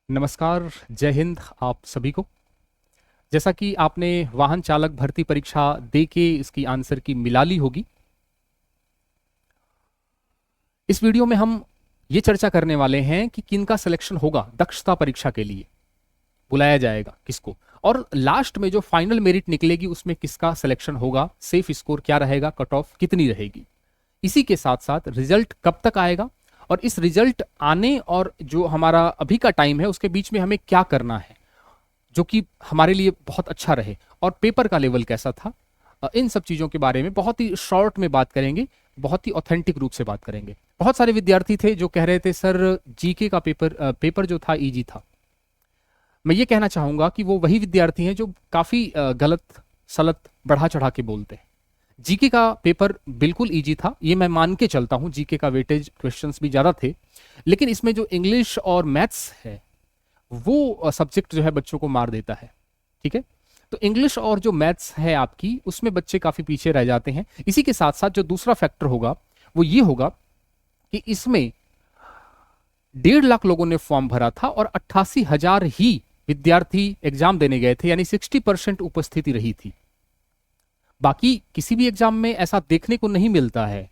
नमस्कार, जय हिंद आप सभी को। जैसा कि आपने वाहन चालक भर्ती परीक्षा दे के इसकी आंसर की मिला ली होगी, इस वीडियो में हम ये चर्चा करने वाले हैं कि किनका सिलेक्शन होगा दक्षता परीक्षा के लिए, बुलाया जाएगा किसको, और लास्ट में जो फाइनल मेरिट निकलेगी उसमें किसका सिलेक्शन होगा, सेफ स्कोर क्या रहेगा, कट ऑफ कितनी रहेगी। इसी के साथ साथ रिजल्ट कब तक आएगा और इस रिजल्ट आने और जो हमारा अभी का टाइम है उसके बीच में हमें क्या करना है जो कि हमारे लिए बहुत अच्छा रहे, और पेपर का लेवल कैसा था। इन सब चीज़ों के बारे में बहुत ही शॉर्ट में बात करेंगे, बहुत ही ऑथेंटिक रूप से बात करेंगे। बहुत सारे विद्यार्थी थे जो कह रहे थे सर जीके का पेपर जो था इजी था। मैं ये कहना चाहूँगा कि वो वही विद्यार्थी हैं जो काफ़ी गलत सलत बढ़ा चढ़ा के बोलते हैं। जीके का पेपर बिल्कुल इजी था, ये मैं मान के चलता हूँ। जीके का वेटेज क्वेश्चंस भी ज़्यादा थे, लेकिन इसमें जो इंग्लिश और मैथ्स है वो सब्जेक्ट जो है बच्चों को मार देता है। ठीक है, तो इंग्लिश और जो मैथ्स है आपकी, उसमें बच्चे काफ़ी पीछे रह जाते हैं। इसी के साथ साथ जो दूसरा फैक्टर होगा वो ये होगा कि इसमें 1.5 लाख लोगों ने फॉर्म भरा था और 88,000 ही विद्यार्थी एग्जाम देने गए थे, यानी 60% उपस्थिति रही थी। बाकी किसी भी एग्जाम में ऐसा देखने को नहीं मिलता है,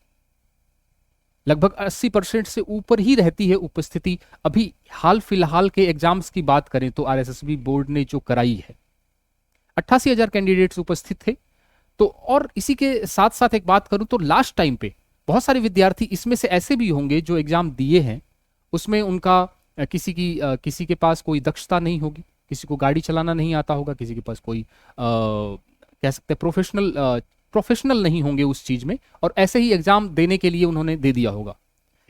लगभग 80% से ऊपर ही रहती है उपस्थिति। अभी हाल फिलहाल के एग्जाम्स की बात करें तो आरएसएसबी बोर्ड ने जो कराई है, 88,000 कैंडिडेट्स उपस्थित थे। तो और इसी के साथ साथ एक बात करूं तो लास्ट टाइम पे बहुत सारे विद्यार्थी इसमें से ऐसे भी होंगे जो एग्जाम दिए हैं, उसमें उनका किसी के पास कोई दक्षता नहीं होगी, किसी को गाड़ी चलाना नहीं आता होगा, किसी के पास कोई कह सकते हैं प्रोफेशनल नहीं होंगे उस चीज में, और ऐसे ही एग्जाम देने के लिए उन्होंने दे दिया होगा।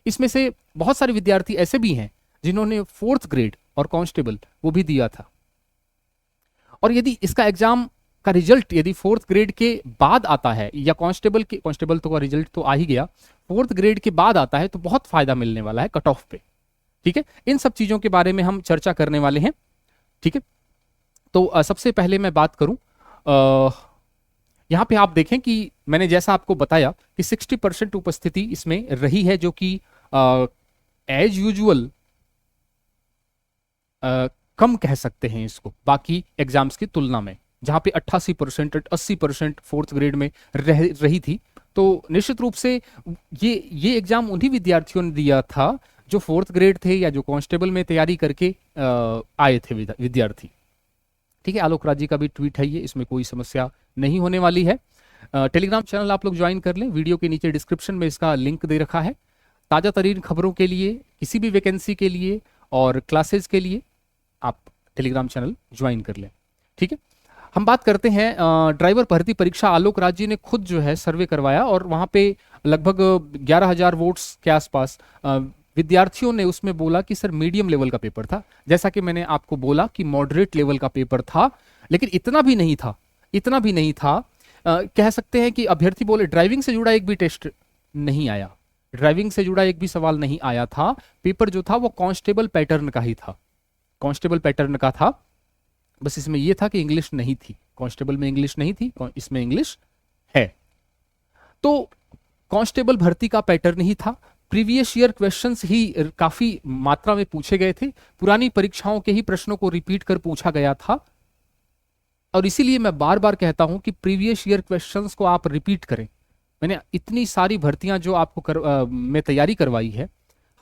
इसमें से बहुत सारे विद्यार्थी ऐसे भी हैं जिन्होंने 4th ग्रेड और कांस्टेबल वो भी दिया था, और यदि इसका एग्जाम का रिजल्ट यदि 4th ग्रेड के बाद आता है, या कांस्टेबल तो का रिजल्ट तो आ ही गया, 4th ग्रेड के बाद आता है, तो बहुत फायदा मिलने वाला है कट ऑफ पे। ठीक है, इन सब चीजों के बारे में हम चर्चा करने वाले हैं। ठीक है, तो सबसे पहले मैं बात करूं, यहां पे आप देखें कि मैंने जैसा आपको बताया कि 60% उपस्थिति इसमें रही है, जो कि एज यूजुअल कम कह सकते हैं इसको बाकी एग्जाम्स की तुलना में, जहां पे 88% 80% 4th ग्रेड में रही थी। तो निश्चित रूप से ये एग्जाम उन्हीं विद्यार्थियों ने दिया था जो 4th ग्रेड थे या जो कांस्टेबल में तैयारी करके आए थे विद्यार्थी। ठीक है, आलोक राज जी का भी ट्वीट है ये, इसमें कोई समस्या नहीं होने वाली है। टेलीग्राम चैनल आप लोग ज्वाइन कर लें, वीडियो के नीचे डिस्क्रिप्शन में इसका लिंक दे रखा है। ताज़ा तरीन खबरों के लिए, किसी भी वैकेंसी के लिए और क्लासेस के लिए आप टेलीग्राम चैनल ज्वाइन कर लें। ठीक है, हम बात करते हैं ड्राइवर भर्ती परीक्षा। आलोक राज जी ने खुद जो है सर्वे करवाया और वहाँ पे लगभग 11,000 वोट्स के आसपास विद्यार्थियों ने उसमें बोला कि सर मीडियम लेवल का पेपर था। जैसा कि मैंने आपको बोला कि मॉडरेट लेवल का पेपर था, लेकिन इतना भी नहीं था, इतना भी नहीं था। कह सकते हैं कि अभ्यर्थी बोले ड्राइविंग से जुड़ा एक भी टेस्ट नहीं आया, ड्राइविंग से जुड़ा एक भी सवाल नहीं आया था। पेपर जो था वो कांस्टेबल पैटर्न का ही था, कांस्टेबल पैटर्न का था। बस इसमें यह था कि इंग्लिश नहीं थी, कांस्टेबल में इंग्लिश नहीं थी, इसमें इंग्लिश है। तो कांस्टेबल भर्ती का पैटर्न ही था। प्रीवियस ईयर क्वेश्चंस ही काफी मात्रा में पूछे गए थे, पुरानी परीक्षाओं के ही प्रश्नों को रिपीट कर पूछा गया था। और इसीलिए मैं बार बार कहता हूं कि प्रीवियस ईयर क्वेश्चंस को आप रिपीट करें। मैंने इतनी सारी भर्तियां जो आपको में तैयारी करवाई है,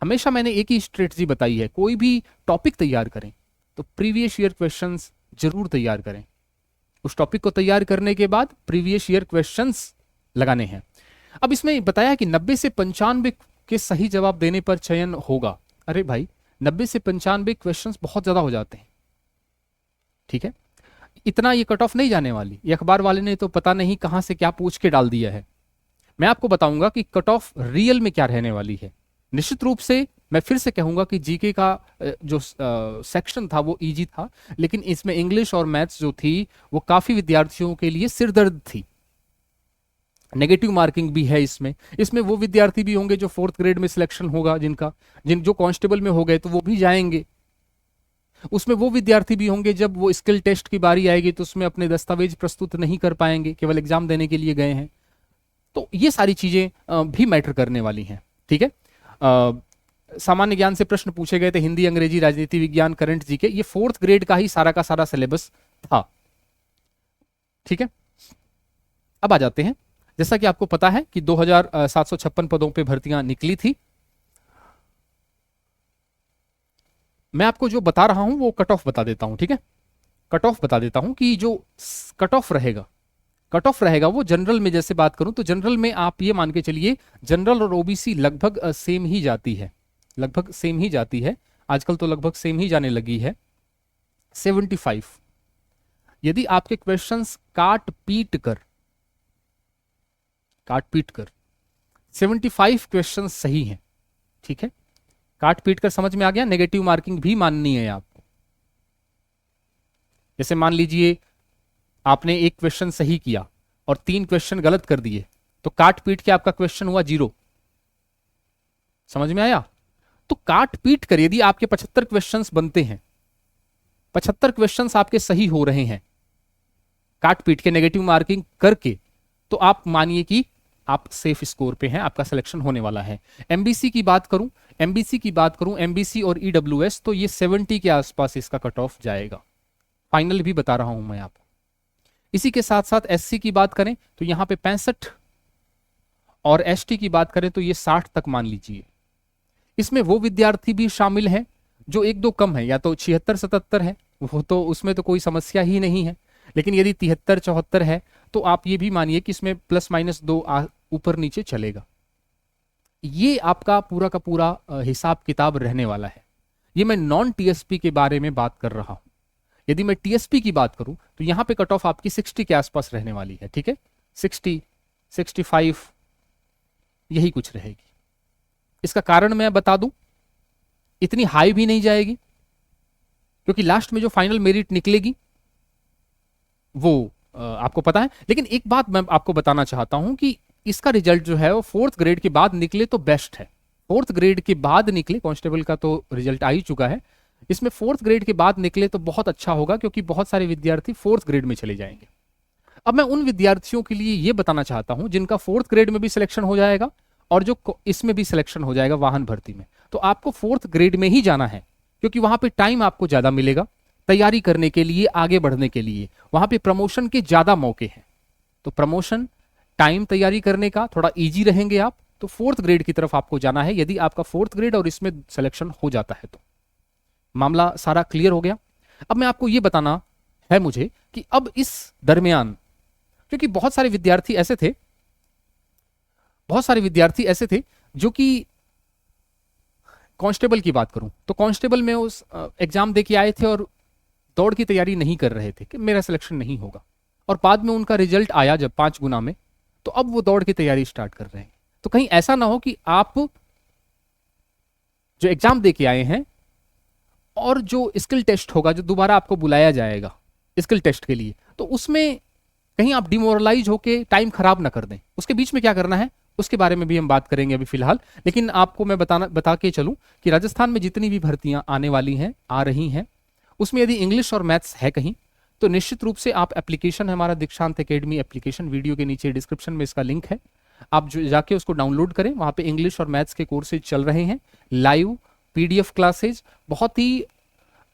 हमेशा मैंने एक ही स्ट्रेटजी बताई है, कोई भी टॉपिक तैयार करें तो प्रीवियस ईयर क्वेश्चंस जरूर तैयार करें। उस टॉपिक को तैयार करने के बाद प्रीवियस ईयर क्वेश्चंस लगाने हैं। अब इसमें बताया कि 90 से 95 के सही जवाब देने पर चयन होगा। अरे भाई, 90 से 95 क्वेश्चंस बहुत ज्यादा हो जाते हैं। ठीक है, इतना ये कट ऑफ नहीं जाने वाली। ये अखबार वाले ने तो पता नहीं कहां से क्या पूछ के डाल दिया है। मैं आपको बताऊंगा कि कट ऑफ रियल में क्या रहने वाली है। निश्चित रूप से मैं फिर से कहूंगा कि जीके का जो सेक्शन था वो इजी था, लेकिन इसमें इंग्लिश और मैथ्स जो थी वो काफी विद्यार्थियों के लिए सिरदर्द थी। नेगेटिव मार्किंग भी है इसमें वो विद्यार्थी भी होंगे जो 4th ग्रेड में सिलेक्शन होगा, जो कांस्टेबल में हो गए तो वो भी जाएंगे। उसमें वो विद्यार्थी भी होंगे जब वो स्किल टेस्ट की बारी आएगी तो उसमें अपने दस्तावेज प्रस्तुत नहीं कर पाएंगे, केवल एग्जाम देने के लिए गए हैं। तो ये सारी चीजें भी मैटर करने वाली हैं। ठीक है, सामान्य ज्ञान से प्रश्न पूछे गए थे, हिंदी, अंग्रेजी, राजनीति विज्ञान, करंट जीके, ये 4th ग्रेड का ही सारा का सारा सिलेबस था। ठीक है, अब आ जाते हैं, जैसा कि आपको पता है कि 2756 पदों पे भर्तियां निकली थी। मैं आपको जो बता रहा हूं वो कट ऑफ बता देता हूं। ठीक है, कट ऑफ बता देता हूं कि जो कट ऑफ रहेगा वो जनरल में जैसे बात करूं तो जनरल में आप ये मान के चलिए जनरल और ओबीसी लगभग सेम ही जाती है, लगभग सेम ही जाती है, आजकल तो लगभग सेम ही जाने लगी है। 75 यदि आपके क्वेश्चंस काट पीट कर 75 क्वेश्चंस सही हैं। ठीक है, काट पीट कर समझ में आ गया, नेगेटिव मार्किंग भी माननी है आपको। जैसे मान लीजिए आपने एक क्वेश्चन सही किया और 3 क्वेश्चन गलत कर दिए, तो काट पीट के आपका क्वेश्चन हुआ 0। समझ में आया? तो काट पीट कर यदि आपके 75 क्वेश्चंस बनते हैं, 75 क्वेश्चंस आपके सही हो रहे हैं काट पीट के नेगेटिव मार्किंग करके, तो आप मानिए कि आप सेफ स्कोर पे हैं, आपका सिलेक्शन होने वाला है। एमबीसी की बात करूं, एमबीसी और ईडब्ल्यूएस, तो ये 70 के आसपास इसका कट ऑफ जाएगा। फाइनल भी बता रहा हूं मैं आपको। इसी के साथ साथ एससी की बात करें तो यहां पे 65 और एसटी की बात करें तो ये 60 तक मान लीजिए। इसमें वो विद्यार्थी भी शामिल हैं जो 1-2 कम है, या तो 76-77 है, वो तो उसमें तो कोई समस्या ही नहीं है। लेकिन यदि 73-74 है तो आप ये भी मानिए कि इसमें +-2 ऊपर नीचे चलेगा। ये आपका पूरा का पूरा हिसाब किताब रहने वाला है। ये मैं नॉन टीएसपी के बारे में बात कर रहा हूं। यदि मैं टीएसपी की बात करूं तो यहां पे कट ऑफ आपकी 60 के आसपास रहने वाली है। ठीक है, 60, 65 यही कुछ रहेगी। इसका कारण मैं बता दूं, इतनी हाई भी नहीं जाएगी क्योंकि लास्ट में जो फाइनल मेरिट निकलेगी वो आपको पता है। लेकिन एक बात मैं आपको बताना चाहता हूं कि इसका रिजल्ट जो है वो 4th ग्रेड के बाद निकले तो बेस्ट है। 4th ग्रेड के बाद निकले, कांस्टेबल का तो रिजल्ट आ ही चुका है, इसमें 4th ग्रेड के बाद निकले तो बहुत अच्छा होगा क्योंकि बहुत सारे विद्यार्थी 4th ग्रेड में चले जाएंगे। अब मैं उन विद्यार्थियों के लिए यह बताना चाहता हूं जिनका 4th ग्रेड में भी सिलेक्शन हो जाएगा और जो इसमें भी सिलेक्शन हो जाएगा वाहन भर्ती में, तो आपको 4th ग्रेड में ही जाना है क्योंकि वहां पे टाइम आपको ज्यादा मिलेगा तैयारी करने के लिए, आगे बढ़ने के लिए। वहां पे प्रमोशन के ज्यादा मौके हैं, तो प्रमोशन, टाइम तैयारी करने का थोड़ा इजी रहेंगे आप। तो 4th ग्रेड की तरफ आपको जाना है यदि आपका 4th ग्रेड और इसमें सिलेक्शन हो जाता है तो। मामला सारा क्लियर हो गया। अब मैं आपको यह बताना है मुझे कि अब इस दरमियान, क्योंकि बहुत सारे विद्यार्थी ऐसे थे जो कि कांस्टेबल की बात करूं तो कांस्टेबल में उस एग्जाम दे के आए थे और दौड़ की तैयारी नहीं कर रहे थे कि मेरा सिलेक्शन नहीं होगा, और बाद में उनका रिजल्ट आया जब 5 गुना में, तो अब वो दौड़ की तैयारी स्टार्ट कर रहे हैं। तो कहीं ऐसा ना हो कि आप जो एग्जाम दे के आए हैं और जो स्किल टेस्ट होगा, जो दोबारा आपको बुलाया जाएगा स्किल टेस्ट के लिए, तो उसमें कहीं आप डिमोरलाइज होके टाइम खराब ना कर दें। उसके बीच में क्या करना है उसके बारे में भी हम बात करेंगे अभी फिलहाल। लेकिन आपको मैं बता के चलूं कि राजस्थान में जितनी भी भर्तियां आने वाली हैं, आ रही हैं, उसमें यदि इंग्लिश और मैथ्स है कहीं, तो निश्चित रूप से आप एप्लीकेशन, हमारा दीक्षांत एकेडमी एप्लीकेशन, वीडियो के नीचे डिस्क्रिप्शन में इसका लिंक है, आप जो जाके उसको डाउनलोड करें। वहां पे इंग्लिश और मैथ्स के कोर्सेज चल रहे हैं, लाइव पीडीएफ क्लासेज, बहुत ही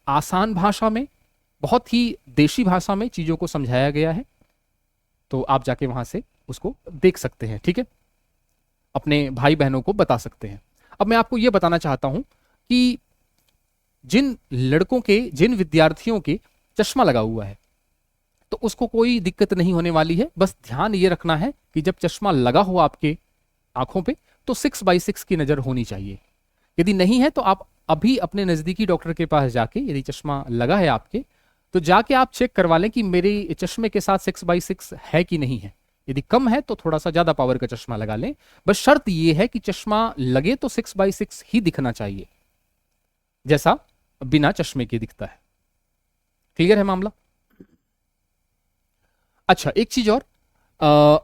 आसान भाषा में, बहुत ही देशी भाषा में चीजों को समझाया गया है। तो आप जाके वहां से उसको देख सकते हैं। ठीक है, अपने भाई बहनों को बता सकते हैं। अब मैं आपको यह बताना चाहता हूं कि जिन लड़कों के, जिन विद्यार्थियों के चश्मा लगा हुआ है, तो उसको कोई दिक्कत नहीं होने वाली है। बस ध्यान ये रखना है कि जब चश्मा लगा हो आपके आंखों पे तो 6/6 की नजर होनी चाहिए। यदि नहीं है तो आप अभी अपने नजदीकी डॉक्टर के पास जाके, यदि चश्मा लगा है आपके, तो जाके आप चेक करवा लें कि मेरे चश्मे के साथ 6/6 है कि नहीं है। यदि कम है तो थोड़ा सा ज्यादा पावर का चश्मा लगा लें। बस शर्त यह है कि चश्मा लगे तो 6/6 ही दिखना चाहिए, जैसा बिना चश्मे के दिखता है। क्लियर है मामला? अच्छा, एक चीज और,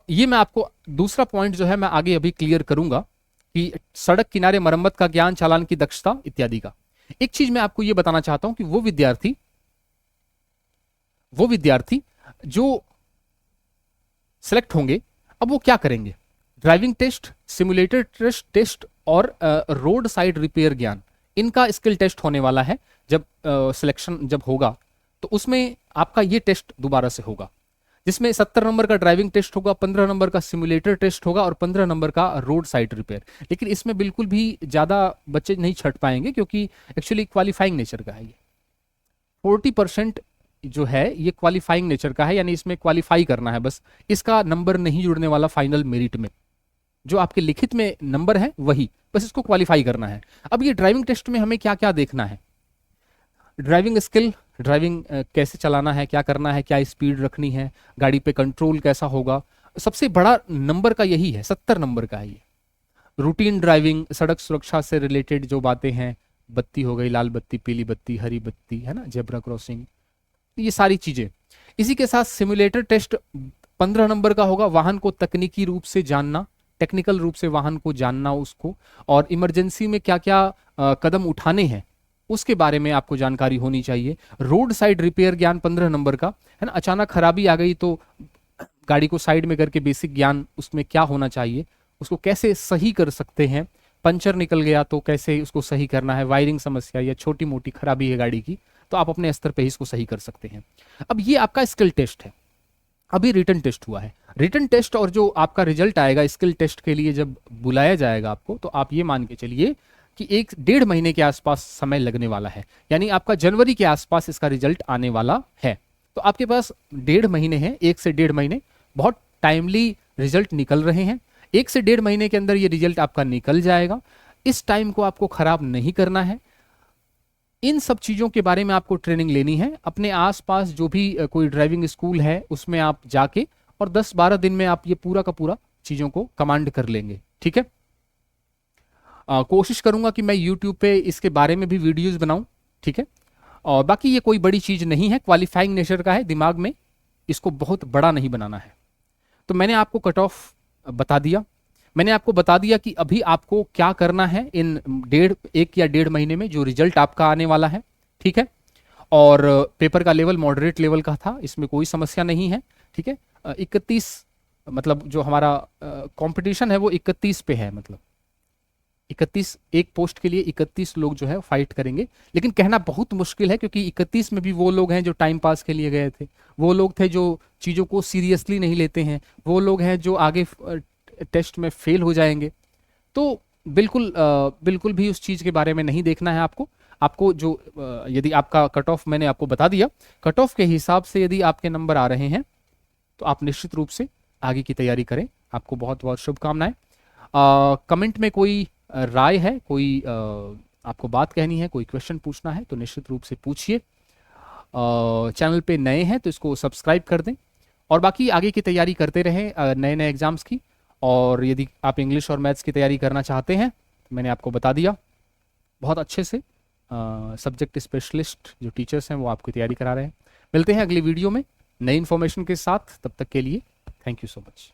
ये मैं आपको दूसरा पॉइंट जो है मैं आगे अभी क्लियर करूंगा कि सड़क किनारे मरम्मत का ज्ञान, चालान की दक्षता इत्यादि का। एक चीज मैं आपको यह बताना चाहता हूं कि वो विद्यार्थी जो सिलेक्ट होंगे, अब वो क्या करेंगे। ड्राइविंग टेस्ट, सिमुलेटर टेस्ट और रोड साइड रिपेयर ज्ञान, इनका स्किल टेस्ट होने वाला है। जब सिलेक्शन जब होगा तो उसमें आपका ये टेस्ट दोबारा से होगा, जिसमें 70 नंबर का ड्राइविंग टेस्ट होगा, 15 नंबर का सिमुलेटर टेस्ट होगा और 15 नंबर का रोड साइड रिपेयर। लेकिन इसमें बिल्कुल भी ज़्यादा बच्चे नहीं छट पाएंगे क्योंकि एक्चुअली क्वालिफाइंग नेचर का है ये। 40% जो है ये क्वालिफाइंग नेचर का है, यानी इसमें क्वालिफाई करना है बस, इसका नंबर नहीं जुड़ने वाला फाइनल मेरिट में। जो आपके लिखित में नंबर है वही, बस इसको क्वालिफाई करना है। अब ये ड्राइविंग टेस्ट में हमें क्या क्या देखना है, ड्राइविंग स्किल, ड्राइविंग कैसे चलाना है, क्या करना है, क्या स्पीड रखनी है, गाड़ी पे कंट्रोल कैसा होगा, सबसे बड़ा नंबर का यही है, 70 नंबर का है ये। रूटीन ड्राइविंग, सड़क सुरक्षा से रिलेटेड जो बातें हैं, बत्ती हो गई, लाल बत्ती, पीली बत्ती, हरी बत्ती, है ना, जेब्रा क्रॉसिंग, ये सारी चीजें। इसी के साथ सिमुलेटर टेस्ट 15 नंबर का होगा, वाहन को तकनीकी रूप से जानना, टेक्निकल रूप से वाहन को जानना उसको, और इमरजेंसी में क्या क्या कदम उठाने हैं उसके बारे में आपको जानकारी होनी चाहिए। रोड साइड रिपेयर ज्ञान 15 नंबर का है ना, अचानक खराबी आ गई तो गाड़ी को साइड में करके बेसिक ज्ञान उसमें क्या होना चाहिए, उसको कैसे सही कर सकते हैं, पंचर निकल गया तो कैसे उसको सही करना है, वायरिंग समस्या या छोटी मोटी खराबी है गाड़ी की तो आप अपने स्तर पे ही इसको सही कर सकते हैं। अब ये आपका स्किल टेस्ट है। अभी रिटन टेस्ट हुआ है, रिटन टेस्ट और जो आपका रिजल्ट आएगा स्किल टेस्ट के लिए जब बुलाया जाएगा आपको, तो आप ये मान के चलिए कि 1-1.5 महीने के आसपास समय लगने वाला है, यानी आपका जनवरी के आसपास इसका रिजल्ट आने वाला है। तो आपके पास 1.5 महीने हैं, 1 से 1.5 महीने, बहुत टाइमली रिजल्ट निकल रहे हैं। 1 से 1.5 महीने के अंदर ये रिजल्ट आपका निकल जाएगा। इस टाइम को आपको खराब नहीं करना है। इन सब चीज़ों के बारे में आपको ट्रेनिंग लेनी है। अपने आसपास जो भी कोई ड्राइविंग स्कूल है उसमें आप जाके, और 10-12 दिन में आप ये पूरा का पूरा चीज़ों को कमांड कर लेंगे, ठीक है। कोशिश करूंगा कि मैं YouTube पे इसके बारे में भी वीडियोस बनाऊं, ठीक है। और बाकी ये कोई बड़ी चीज़ नहीं है, क्वालिफाइंग नेचर का है, दिमाग में इसको बहुत बड़ा नहीं बनाना है। तो मैंने आपको कट ऑफ बता दिया, मैंने आपको बता दिया कि अभी आपको क्या करना है इन 1 या 1.5 महीने में जो रिजल्ट आपका आने वाला है, ठीक है। और पेपर का लेवल मॉडरेट लेवल का था, इसमें कोई समस्या नहीं है, ठीक है। 31 मतलब जो हमारा कंपटीशन है वो 31 पे है, मतलब 31 एक पोस्ट के लिए 31 लोग जो है फाइट करेंगे। लेकिन कहना बहुत मुश्किल है क्योंकि 31 में भी वो लोग हैं जो टाइम पास के लिए गए थे, वो लोग थे जो चीज़ों को सीरियसली नहीं लेते हैं, वो लोग हैं जो आगे टेस्ट में फेल हो जाएंगे। तो बिल्कुल भी उस चीज़ के बारे में नहीं देखना है आपको। आपको जो यदि आपका कट ऑफ मैंने आपको बता दिया, कट ऑफ के हिसाब से यदि आपके नंबर आ रहे हैं तो आप निश्चित रूप से आगे की तैयारी करें। आपको बहुत बहुत शुभकामनाएं। कमेंट में कोई राय है, कोई आपको बात कहनी है, कोई क्वेश्चन पूछना है तो निश्चित रूप से पूछिए। चैनल पे नए हैं तो इसको सब्सक्राइब कर दें, और बाकी आगे की तैयारी करते रहें नए नए एग्जाम्स की। और यदि आप इंग्लिश और मैथ्स की तैयारी करना चाहते हैं तो मैंने आपको बता दिया, बहुत अच्छे से सब्जेक्ट स्पेशलिस्ट जो टीचर्स हैं वो आपकी तैयारी करा रहे हैं। मिलते हैं अगली वीडियो में नई इन्फॉर्मेशन के साथ, तब तक के लिए थैंक यू सो मच।